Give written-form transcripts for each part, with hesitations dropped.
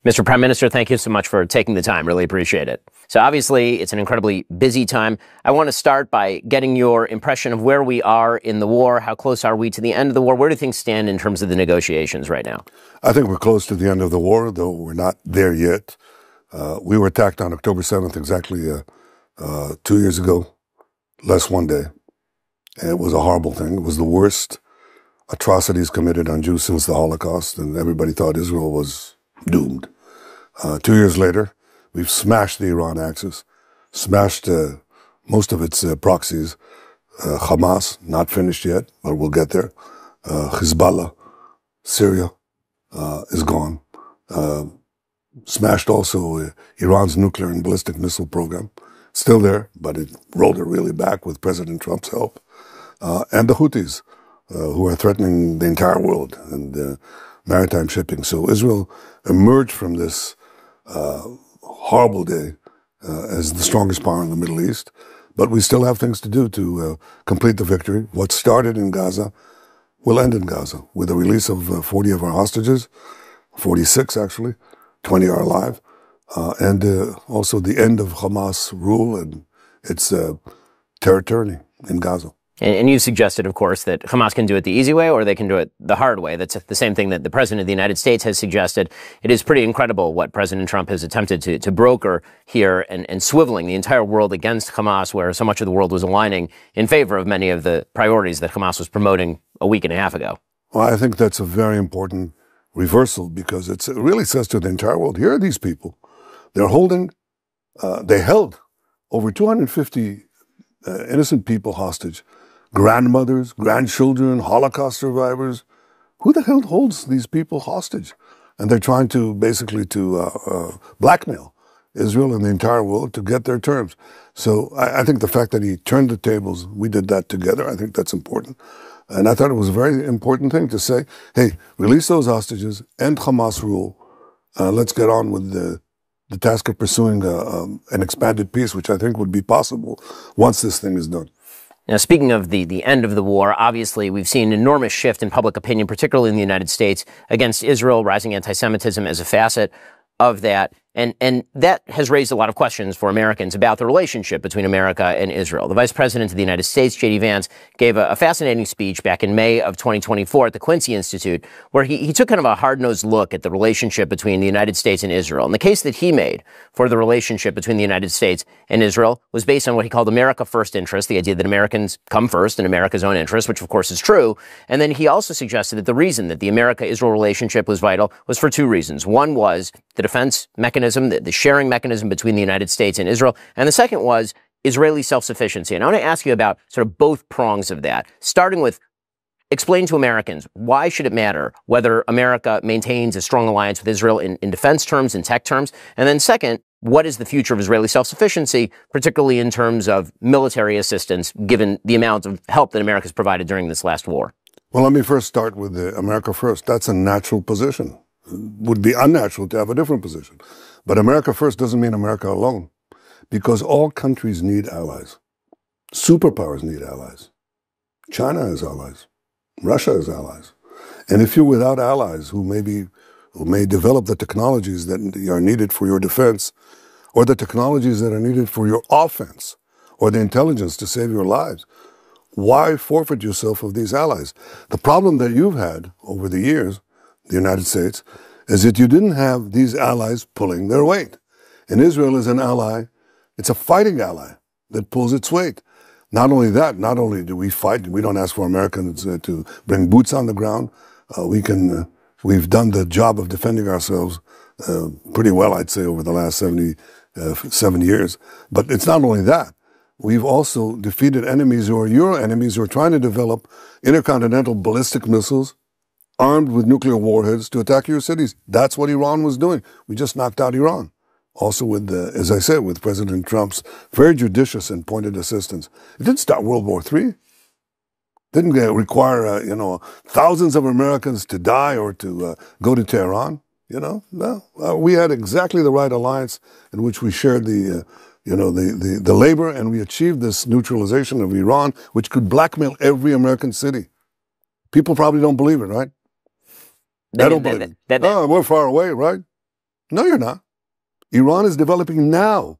Mr. Prime Minister, thank you so much for taking the time. Really appreciate it. So obviously, it's an incredibly busy time. I want to start by getting your impression of where we are in the war. How close are we to the end of the war? Where do things stand in terms of the negotiations right now? I think we're close to the end of the war, though we're not there yet. We were attacked on October 7th, exactly 2 years ago, less one day. And it was a horrible thing. It was the worst atrocities committed on Jews since the Holocaust, and everybody thought Israel was doomed. 2 years later, we've smashed the Iran axis, smashed most of its proxies. Hamas, not finished yet, but we'll get there. Hezbollah, Syria is gone. Smashed also Iran's nuclear and ballistic missile program. Still there, but it rolled it really back with President Trump's help. And the Houthis, who are threatening the entire world and maritime shipping. So Israel emerged from this horrible day as the strongest power in the Middle East. But we still have things to do to complete the victory. What started in Gaza will end in Gaza with the release of 40 of our hostages, 46 actually, 20 are alive, and also the end of Hamas rule and its territory in Gaza. And you suggested, of course, that Hamas can do it the easy way or they can do it the hard way. That's the same thing that the President of the United States has suggested. It is pretty incredible what President Trump has attempted to broker here and swiveling the entire world against Hamas, where so much of the world was aligning in favor of many of the priorities that Hamas was promoting a week and a half ago. Well, I think that's a very important reversal because it really says to the entire world, here are these people. They're holding, they held over 250 innocent people hostage. Grandmothers, grandchildren, Holocaust survivors. Who the hell holds these people hostage? And they're trying to basically blackmail Israel and the entire world to get their terms. So I think the fact that he turned the tables, we did that together, I think that's important. And I thought it was a very important thing to say, hey, release those hostages, end Hamas rule. Let's get on with the task of pursuing an expanded peace, which I think would be possible once this thing is done. Now, speaking of the end of the war, obviously we've seen an enormous shift in public opinion, particularly in the United States, against Israel, rising anti-Semitism as a facet of that. And that has raised a lot of questions for Americans about the relationship between America and Israel. The Vice President of the United States, J.D. Vance, gave a fascinating speech back in May of 2024 at the Quincy Institute, where he took kind of a hard-nosed look at the relationship between the United States and Israel. And the case that he made for the relationship between the United States and Israel was based on what he called America First interest, the idea that Americans come first in America's own interest, which of course is true. And then he also suggested that the reason that the America-Israel relationship was vital was for two reasons. One was the defense mechanism, the sharing mechanism between the United States and Israel. And the second was Israeli self-sufficiency. And I want to ask you about sort of both prongs of that, starting with explain to Americans, why should it matter whether America maintains a strong alliance with Israel in defense terms, in tech terms? And then second, what is the future of Israeli self-sufficiency, particularly in terms of military assistance, given the amount of help that America has provided during this last war? Well, let me first start with the America First. That's a natural position. It would be unnatural to have a different position. But America First doesn't mean America alone, because all countries need allies. Superpowers need allies. China has allies. Russia has allies. And if you're without allies who may develop the technologies that are needed for your defense, or the technologies that are needed for your offense, or the intelligence to save your lives, why forfeit yourself of these allies? The problem that you've had over the years, the United States, is that you didn't have these allies pulling their weight. And Israel is an ally, it's a fighting ally that pulls its weight. Not only that, not only do we fight, we don't ask for Americans to bring boots on the ground. We've done the job of defending ourselves pretty well, I'd say, over the last 7 years. But it's not only that. We've also defeated enemies who are your enemies who are trying to develop intercontinental ballistic missiles armed with nuclear warheads to attack your cities. That's what Iran was doing. We just knocked out Iran. Also with, as I said, with President Trump's very judicious and pointed assistance. It didn't start World War III. Didn't require, thousands of Americans to die or to go to Tehran. No. We had exactly the right alliance in which we shared the labor, and we achieved this neutralization of Iran, which could blackmail every American city. People probably don't believe it, right? They don't believe it. We're far away, right? No, you're not. Iran is developing now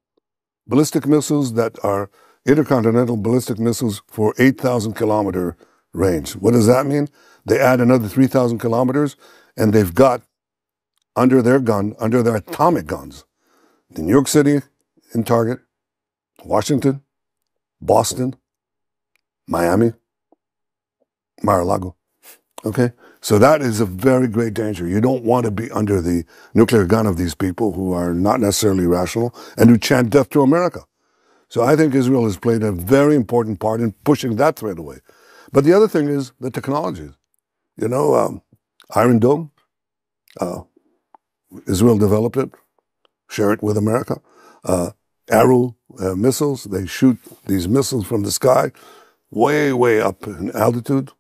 ballistic missiles that are intercontinental ballistic missiles for 8,000 kilometer range. What does that mean? They add another 3,000 kilometers, and they've got under their atomic guns, New York City in target, Washington, Boston, Miami, Mar-a-Lago. Okay? So that is a very great danger. You don't want to be under the nuclear gun of these people who are not necessarily rational and who chant death to America. So I think Israel has played a very important part in pushing that threat away. But the other thing is the technologies. You know, Iron Dome, Israel developed it, share it with America. Arrow missiles, they shoot these missiles from the sky way, way up in altitude,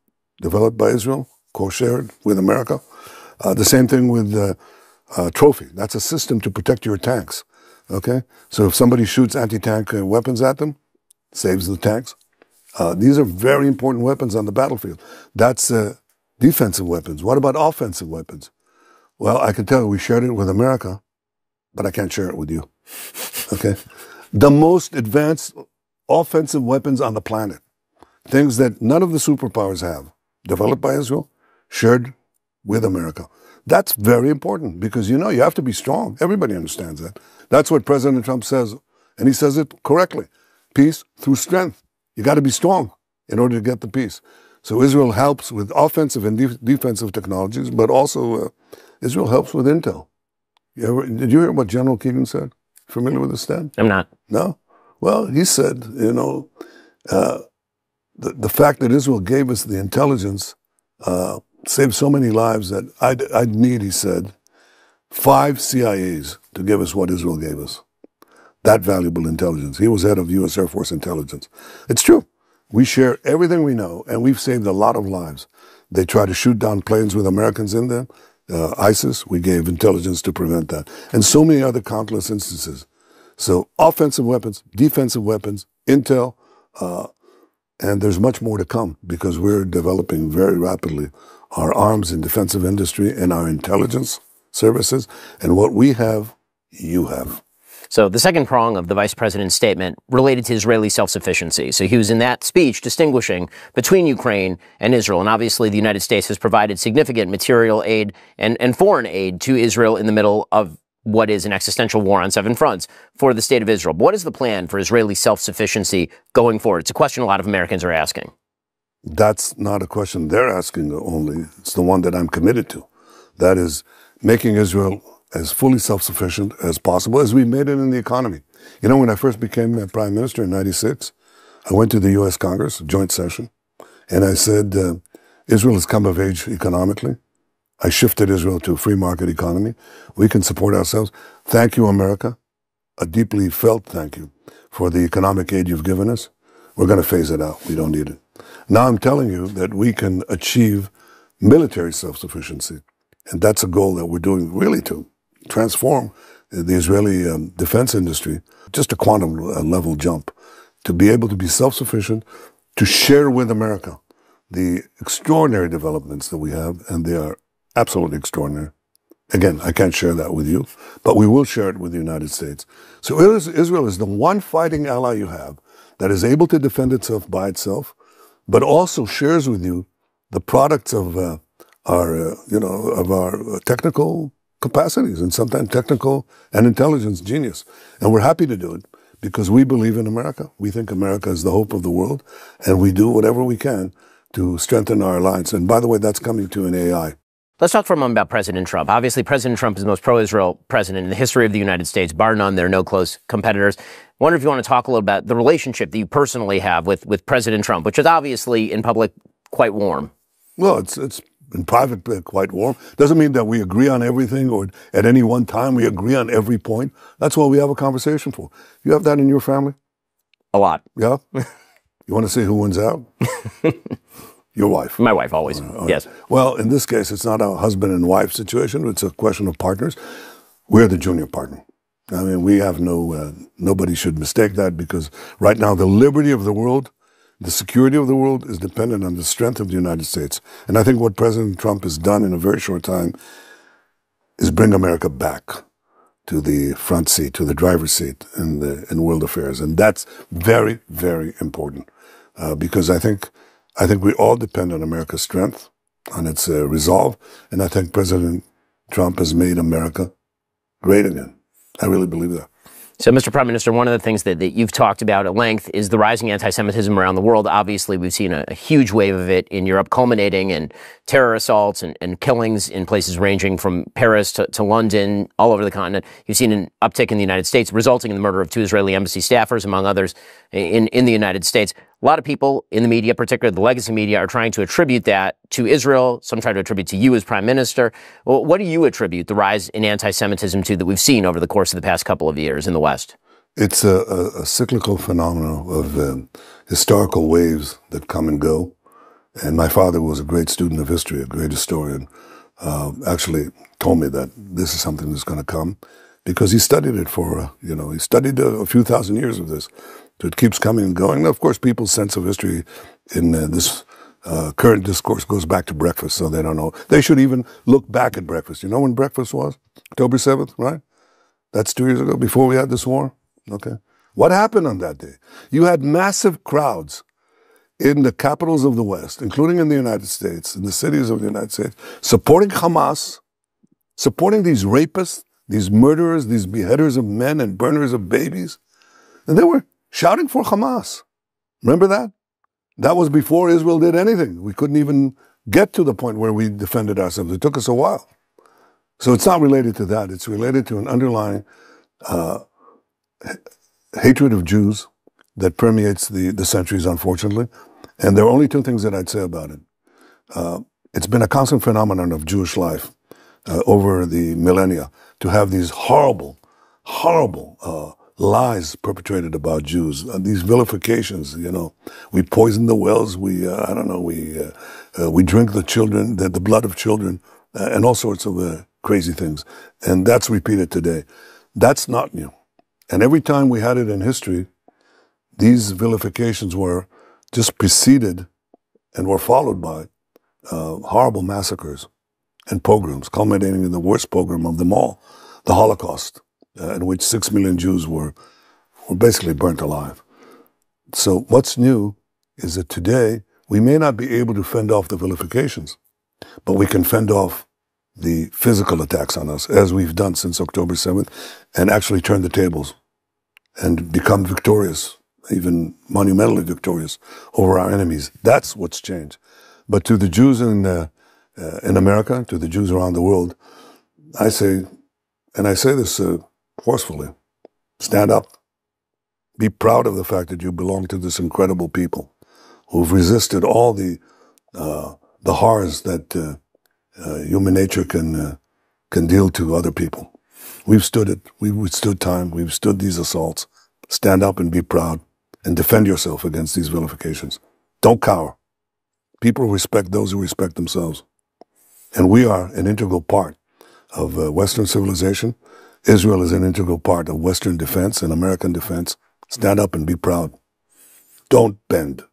developed by Israel, co-shared with America. The same thing with Trophy. That's a system to protect your tanks, okay? So if somebody shoots anti-tank weapons at them, saves the tanks. These are very important weapons on the battlefield. That's defensive weapons. What about offensive weapons? Well, I can tell you we shared it with America, but I can't share it with you, okay? The most advanced offensive weapons on the planet, things that none of the superpowers have, developed by Israel, shared with America. That's very important because, you know, you have to be strong. Everybody understands that. That's what President Trump says, and he says it correctly. Peace through strength. You got to be strong in order to get the peace. So Israel helps with offensive and defensive technologies, but also Israel helps with intel. Did you hear what General Keegan said? Familiar with this stat? I'm not. No? Well, he said, you know, the fact that Israel gave us the intelligence saved so many lives that I'd need, he said, 5 CIAs to give us what Israel gave us. That valuable intelligence. He was head of U.S. Air Force intelligence. It's true. We share everything we know, and we've saved a lot of lives. They try to shoot down planes with Americans in them. ISIS, we gave intelligence to prevent that. And so many other countless instances. So offensive weapons, defensive weapons, intel, and there's much more to come because we're developing very rapidly our arms and defensive industry and our intelligence services. And what we have, you have. So the second prong of the vice president's statement related to Israeli self-sufficiency. So he was in that speech distinguishing between Ukraine and Israel. And obviously the United States has provided significant material aid and foreign aid to Israel in the middle of what is an existential war on 7 fronts for the state of Israel. But what is the plan for Israeli self-sufficiency going forward? It's a question a lot of Americans are asking. That's not a question they're asking only. It's the one that I'm committed to. That is making Israel as fully self-sufficient as possible, as we made it in the economy. You know, when I first became prime minister in '96, I went to the U.S. Congress, a joint session, and I said, Israel has come of age economically. I shifted Israel to a free market economy. We can support ourselves. Thank you, America. A deeply felt thank you for the economic aid you've given us. We're going to phase it out. We don't need it. Now I'm telling you that we can achieve military self-sufficiency. And that's a goal that we're doing really to transform the Israeli defense industry, just a quantum level jump, to be able to be self-sufficient, to share with America the extraordinary developments that we have, and they are absolutely extraordinary. Again, I can't share that with you, but we will share it with the United States. So Israel is the one fighting ally you have that is able to defend itself by itself, but also shares with you the products of our technical capacities and sometimes technical and intelligence genius. And we're happy to do it because we believe in America. We think America is the hope of the world, and we do whatever we can to strengthen our alliance. And by the way, that's coming to an AI. Let's talk for a moment about President Trump. Obviously, President Trump is the most pro-Israel president in the history of the United States, bar none. There are no close competitors. I wonder if you want to talk a little about the relationship that you personally have with President Trump, which is obviously in public quite warm. Well, it's in private quite warm. Doesn't mean that we agree on everything or at any one time we agree on every point. That's what we have a conversation for. You have that in your family? A lot. Yeah? You want to see who wins out? Your wife. My wife, always. Yes. Well, in this case, it's not a husband and wife situation. It's a question of partners. We're the junior partner. I mean, we have nobody should mistake that because right now the liberty of the world, the security of the world is dependent on the strength of the United States. And I think what President Trump has done in a very short time is bring America back. to the front seat, to the driver's seat in world affairs. And that's very, very important because I think we all depend on America's strength, on its resolve, and I think President Trump has made America great again. I really believe that. So, Mr. Prime Minister, one of the things that you've talked about at length is the rising anti-Semitism around the world. Obviously, we've seen a huge wave of it in Europe, culminating in terror assaults and killings in places ranging from Paris to London, all over the continent. You've seen an uptick in the United States, resulting in the murder of 2 Israeli embassy staffers, among others, in the United States. A lot of people in the media, particularly the legacy media, are trying to attribute that to Israel. Some try to attribute to you as Prime Minister. Well, what do you attribute the rise in anti-Semitism to that we've seen over the course of the past couple of years in the West? It's a cyclical phenomenon of historical waves that come and go. And my father was a great student of history, a great historian, actually told me that this is something that's going to come because he studied it for, he studied a few thousand years of this. So it keeps coming and going. And of course, people's sense of history in this current discourse goes back to breakfast, so they don't know. They should even look back at breakfast. You know when breakfast was? October 7th, right? That's 2 years ago, before we had this war. Okay. What happened on that day? You had massive crowds in the capitals of the West, including in the United States, in the cities of the United States, supporting Hamas, supporting these rapists, these murderers, these beheaders of men and burners of babies. And they were shouting for Hamas. Remember that? That was before Israel did anything. We couldn't even get to the point where we defended ourselves. It took us a while. So it's not related to that. It's related to an underlying hatred of Jews that permeates the centuries, unfortunately. And there are only 2 things that I'd say about it. It's been a constant phenomenon of Jewish life over the millennia to have these horrible, horrible lies perpetrated about Jews, these vilifications, we poison the wells, we drink the children, the blood of children, and all sorts of crazy things. And that's repeated today. That's not new. And every time we had it in history, these vilifications were just preceded and were followed by horrible massacres and pogroms, culminating in the worst pogrom of them all, the Holocaust, in which 6 million Jews were basically burnt alive. So what's new is that today we may not be able to fend off the vilifications, but we can fend off the physical attacks on us, as we've done since October 7th, and actually turn the tables and become victorious, even monumentally victorious over our enemies. That's what's changed. But to the Jews in America, to the Jews around the world, I say, and I say this forcefully, stand up. Be proud of the fact that you belong to this incredible people who've resisted all the horrors that human nature can deal to other people. We've stood it. We've withstood time. We've stood these assaults. Stand up and be proud and defend yourself against these vilifications. Don't cower. People respect those who respect themselves. And we are an integral part of Western civilization. Israel is an integral part of Western defense and American defense. Stand up and be proud. Don't bend.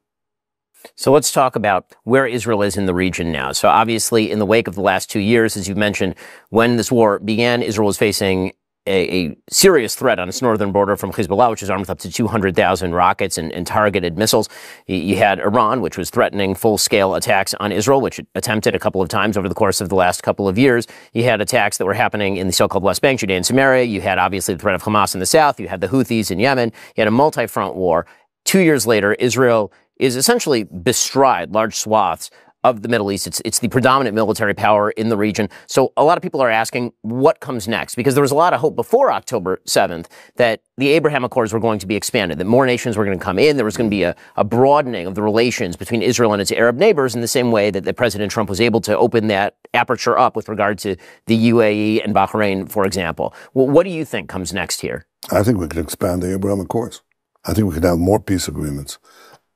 So let's talk about where Israel is in the region now. So obviously, in the wake of the last 2 years, as you've mentioned, when this war began, Israel was facing a serious threat on its northern border from Hezbollah, which is armed with up to 200,000 rockets and targeted missiles. You had Iran, which was threatening full-scale attacks on Israel, which it attempted a couple of times over the course of the last couple of years. You had attacks that were happening in the so-called West Bank, Judea and Samaria. You had, obviously, the threat of Hamas in the south. You had the Houthis in Yemen. You had a multi-front war. 2 years later, Israel is essentially bestride large swaths of the Middle East. It's the predominant military power in the region. So a lot of people are asking what comes next, because there was a lot of hope before October 7th that the Abraham Accords were going to be expanded, that more nations were going to come in. There was going to be a broadening of the relations between Israel and its Arab neighbors in the same way that President Trump was able to open that aperture up with regard to the UAE and Bahrain, for example. Well, what do you think comes next here? I think we can expand the Abraham Accords. I think we can have more peace agreements.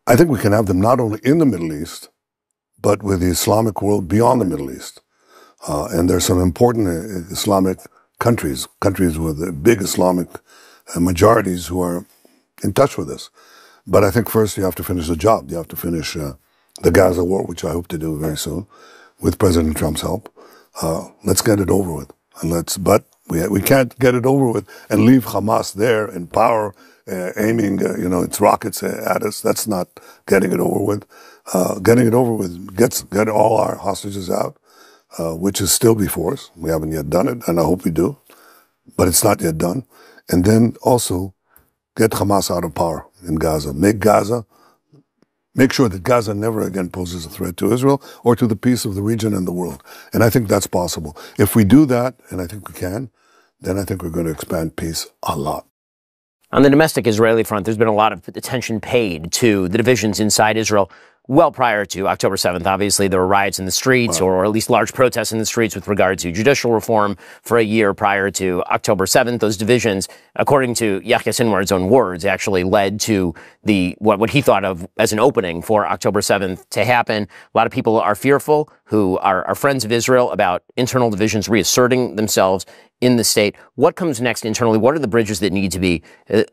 I think we can have them not only in the Middle East, but with the Islamic world beyond the Middle East. And there's some important Islamic countries with big Islamic majorities who are in touch with us. But I think first you have to finish the job. You have to finish the Gaza war, which I hope to do very soon, with President Trump's help. Let's get it over with. But We can't get it over with and leave Hamas there in power, aiming, its rockets at us. That's not getting it over with. Getting it over with get all our hostages out, which is still before us. We haven't yet done it, and I hope we do, but it's not yet done. And then also get Hamas out of power in Gaza. Make sure that Gaza never again poses a threat to Israel or to the peace of the region and the world. And I think that's possible. If we do that, and I think we can, then I think we're going to expand peace a lot. On the domestic Israeli front, there's been a lot of attention paid to the divisions inside Israel well prior to October 7th. Obviously, there were riots in the streets, or at least large protests in the streets with regard to judicial reform for a year prior to October 7th. Those divisions, according to Yahya Sinwar's own words, actually led to what he thought of as an opening for October 7th to happen. A lot of people are fearful, who are friends of Israel, about internal divisions reasserting themselves in the state. What comes next internally? What are the bridges that need to be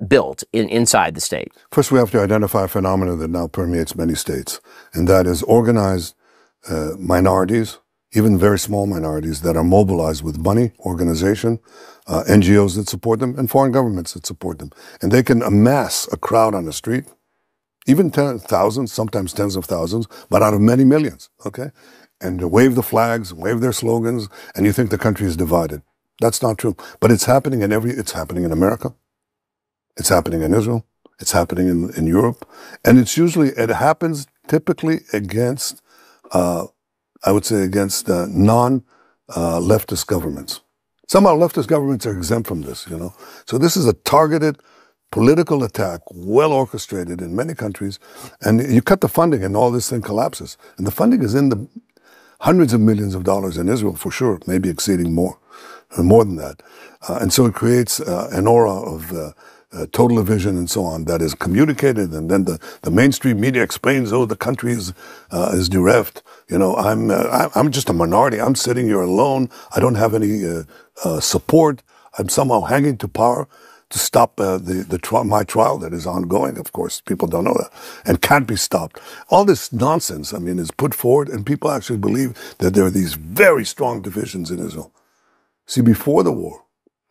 built inside the state? First, we have to identify a phenomenon that now permeates many states, and that is organized minorities, even very small minorities, that are mobilized with money, organization, NGOs that support them, and foreign governments that support them. And they can amass a crowd on the street, even thousands, sometimes tens of thousands, but out of many millions, okay? And wave the flags, wave their slogans, and you think the country is divided. That's not true. But it's happening it's happening in America. It's happening in Israel. It's happening in Europe. And it happens typically against, I would say against non-leftist governments. Somehow leftist governments are exempt from this, So this is a targeted political attack, well orchestrated in many countries. And you cut the funding and all this thing collapses. And the funding is in the hundreds of millions of dollars in Israel, for sure, maybe exceeding more than that. And so it creates an aura of total division and so on that is communicated, and then the mainstream media explains, the country is bereft. I'm just a minority. I'm sitting here alone. I don't have any support. I'm somehow hanging to power to stop my trial that is ongoing. Of course, people don't know that and can't be stopped. All this nonsense, is put forward, and people actually believe that there are these very strong divisions in Israel. See, before the war,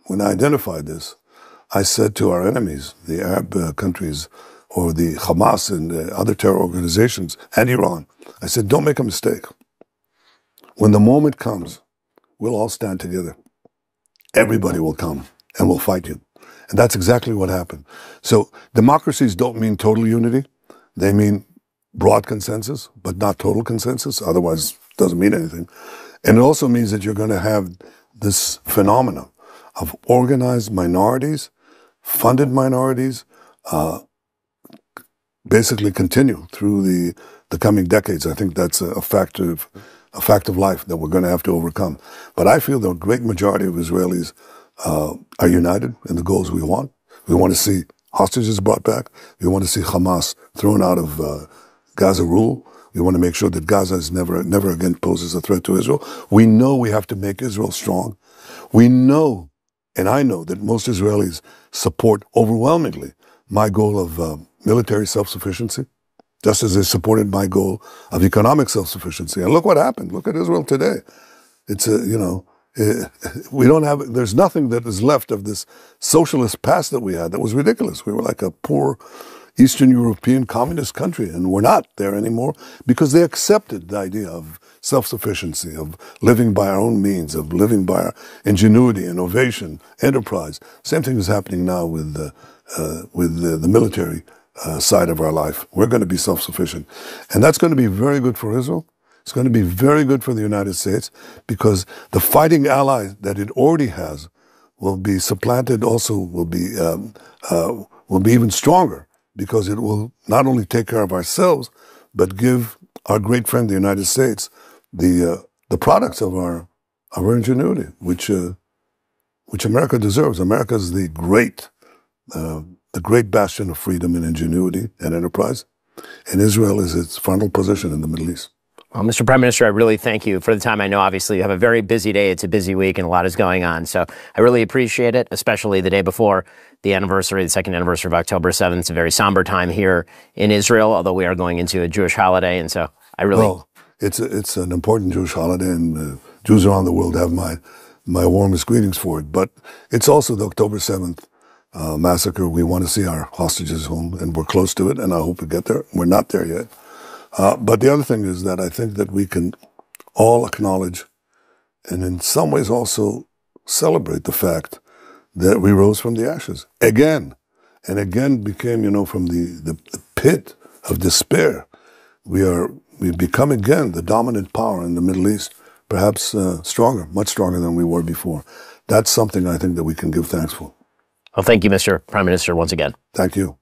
when I identified this, I said to our enemies, the Arab countries, or the Hamas and other terror organizations, and Iran, I said, don't make a mistake. When the moment comes, we'll all stand together. Everybody will come and we'll fight you. And that's exactly what happened. So democracies don't mean total unity. They mean broad consensus, but not total consensus. Otherwise, it doesn't mean anything. And it also means that you're going to have this phenomenon of organized minorities, funded minorities, basically continue through the coming decades. I think that's a fact of life that we're going to have to overcome. But I feel the great majority of Israelis are united in the goals we want. We want to see hostages brought back. We want to see Hamas thrown out of Gaza rule. We want to make sure that Gaza is never again poses a threat to Israel. We know we have to make Israel strong. We know, and I know, that most Israelis support overwhelmingly my goal of military self-sufficiency, just as they supported my goal of economic self-sufficiency. And look what happened. Look at Israel today. It's there's nothing that is left of this socialist past that we had that was ridiculous. We were like a poor Eastern European communist country, and we're not there anymore because they accepted the idea of self-sufficiency, of living by our own means, of living by our ingenuity, innovation, enterprise. Same thing is happening now with the military side of our life. We're going to be self-sufficient. And that's going to be very good for Israel. It's going to be very good for the United States because the fighting ally that it already has will be supplanted, also will be even stronger, because it will not only take care of ourselves, but give our great friend, the United States, the products of our ingenuity, which America deserves. America is the great bastion of freedom and ingenuity and enterprise, and Israel is its frontal position in the Middle East. Well, Mr. Prime Minister, I really thank you for the time. I know, obviously, you have a very busy day. It's a busy week, and a lot is going on. So I really appreciate it, especially the day before the second anniversary of October 7th. It's a very somber time here in Israel, although we are going into a Jewish holiday. And so I really... Well, it's an important Jewish holiday, and Jews around the world have my warmest greetings for it. But it's also the October 7th massacre. We want to see our hostages home, and we're close to it, and I hope we get there. We're not there yet. But the other thing is that I think that we can all acknowledge and in some ways also celebrate the fact that we rose from the ashes again, and again became, from the pit of despair. We become again the dominant power in the Middle East, perhaps stronger, much stronger than we were before. That's something I think that we can give thanks for. Well, thank you, Mr. Prime Minister, once again. Thank you.